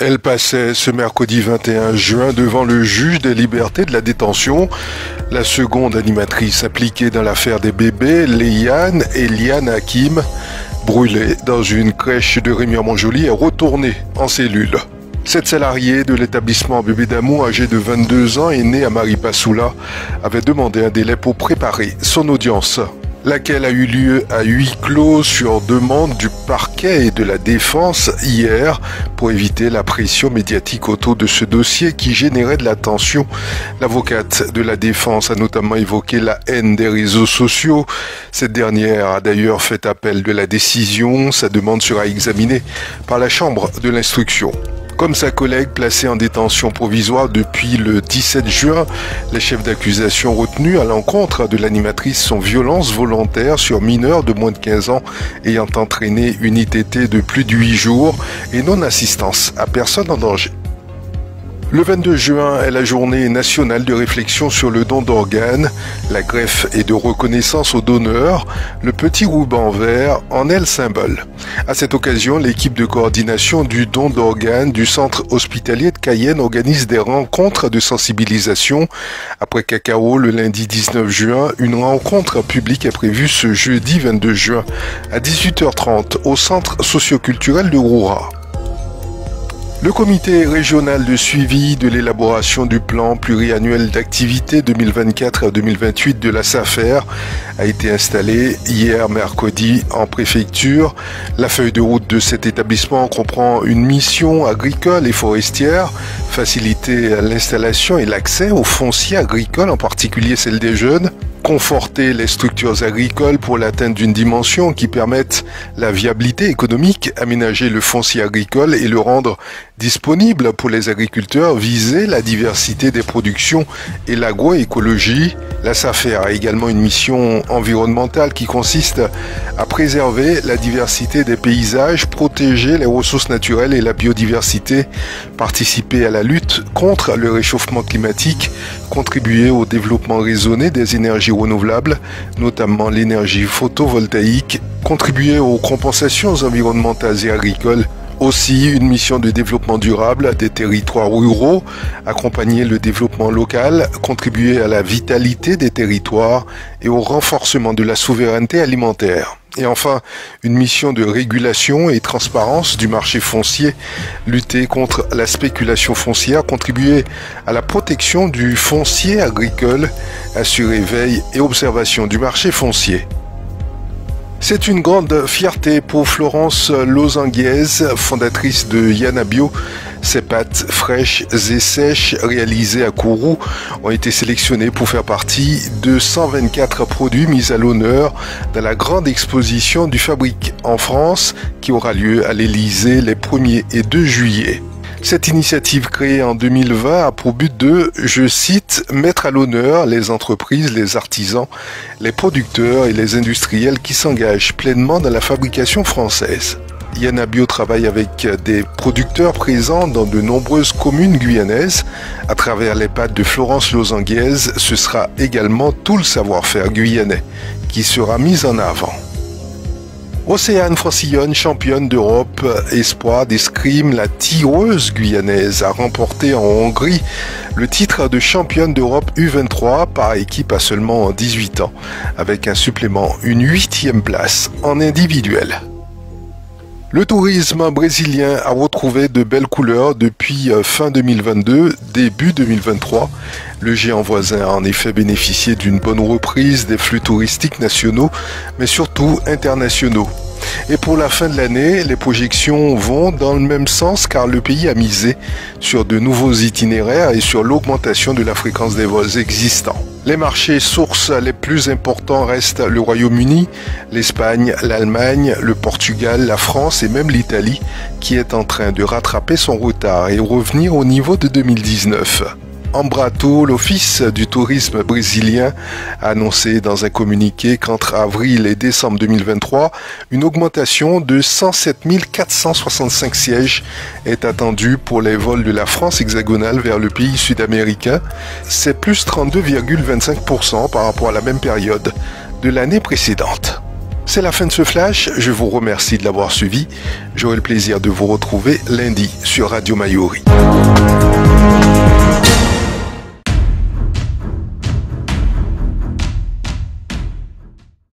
Elle passait ce mercredi 21 juin devant le juge des libertés de la détention. La seconde animatrice impliquée dans l'affaire des bébés, Léane Eliane Hakim, brûlée dans une crèche de Remiremont-Joly, est retournée en cellule. Cette salariée de l'établissement Bébé d'Amour, âgée de 22 ans et née à Maripasoula, avait demandé un délai pour préparer son audience, laquelle a eu lieu à huis clos sur demande du parquet et de la défense hier pour éviter la pression médiatique autour de ce dossier qui générait de la tension. L'avocate de la défense a notamment évoqué la haine des réseaux sociaux. Cette dernière a d'ailleurs fait appel de la décision. Sa demande sera examinée par la chambre de l'instruction. Comme sa collègue placée en détention provisoire depuis le 17 juin, les chefs d'accusation retenus à l'encontre de l'animatrice sont violences volontaires sur mineurs de moins de 15 ans ayant entraîné une ITT de plus de 8 jours et non-assistance à personne en danger. Le 22 juin est la journée nationale de réflexion sur le don d'organes. La greffe et de reconnaissance aux donneurs. Le petit ruban vert en est le symbole. À cette occasion, l'équipe de coordination du don d'organes du centre hospitalier de Cayenne organise des rencontres de sensibilisation. Après Cacao, le lundi 19 juin, une rencontre publique est prévue ce jeudi 22 juin à 18h30 au centre socioculturel de Roura. Le comité régional de suivi de l'élaboration du plan pluriannuel d'activité 2024-2028 de la SAFER a été installé hier mercredi en préfecture. La feuille de route de cet établissement comprend une mission agricole et forestière, faciliter l'installation et l'accès aux fonciers agricoles, en particulier celle des jeunes, conforter les structures agricoles pour l'atteinte d'une dimension qui permette la viabilité économique, aménager le foncier agricole et le rendre disponible pour les agriculteurs, viser la diversité des productions et l'agroécologie. La SAFER a également une mission environnementale qui consiste à préserver la diversité des paysages, protéger les ressources naturelles et la biodiversité, participer à la lutte contre le réchauffement climatique, contribuer au développement raisonné des énergies renouvelables, notamment l'énergie photovoltaïque, contribuer aux compensations environnementales et agricoles. Aussi, une mission de développement durable des territoires ruraux, accompagner le développement local, contribuer à la vitalité des territoires et au renforcement de la souveraineté alimentaire. Et enfin, une mission de régulation et transparence du marché foncier, lutter contre la spéculation foncière, contribuer à la protection du foncier agricole, assurer veille et observation du marché foncier. C'est une grande fierté pour Florence Losanguiez, fondatrice de Yana Bio. Ces pâtes fraîches et sèches réalisées à Kourou ont été sélectionnées pour faire partie de 124 produits mis à l'honneur dans la grande exposition du Fabrique en France qui aura lieu à l'Élysée les 1er et 2 juillet. Cette initiative créée en 2020 a pour but de, je cite, mettre à l'honneur les entreprises, les artisans, les producteurs et les industriels qui s'engagent pleinement dans la fabrication française. Yana Bio travaille avec des producteurs présents dans de nombreuses communes guyanaises. À travers les pâtes de Florence Losanguiez, ce sera également tout le savoir-faire guyanais qui sera mis en avant. Océane Francillonne, championne d'Europe espoir d'escrime, la tireuse guyanaise a remporté en Hongrie le titre de championne d'Europe U23 par équipe à seulement 18 ans, avec un supplément, une 8e place en individuel. Le tourisme brésilien a retrouvé de belles couleurs depuis fin 2022, début 2023. Le géant voisin a en effet bénéficié d'une bonne reprise des flux touristiques nationaux, mais surtout internationaux. Et pour la fin de l'année, les projections vont dans le même sens car le pays a misé sur de nouveaux itinéraires et sur l'augmentation de la fréquence des vols existants. Les marchés sources les plus importants restent le Royaume-Uni, l'Espagne, l'Allemagne, le Portugal, la France et même l'Italie qui est en train de rattraper son retard et revenir au niveau de 2019. Embrato, l'Office du tourisme brésilien, a annoncé dans un communiqué qu'entre avril et décembre 2023, une augmentation de 107 465 sièges est attendue pour les vols de la France hexagonale vers le pays sud-américain. C'est plus 32,25% par rapport à la même période de l'année précédente. C'est la fin de ce flash, je vous remercie de l'avoir suivi. J'aurai le plaisir de vous retrouver lundi sur Radio Mayuri.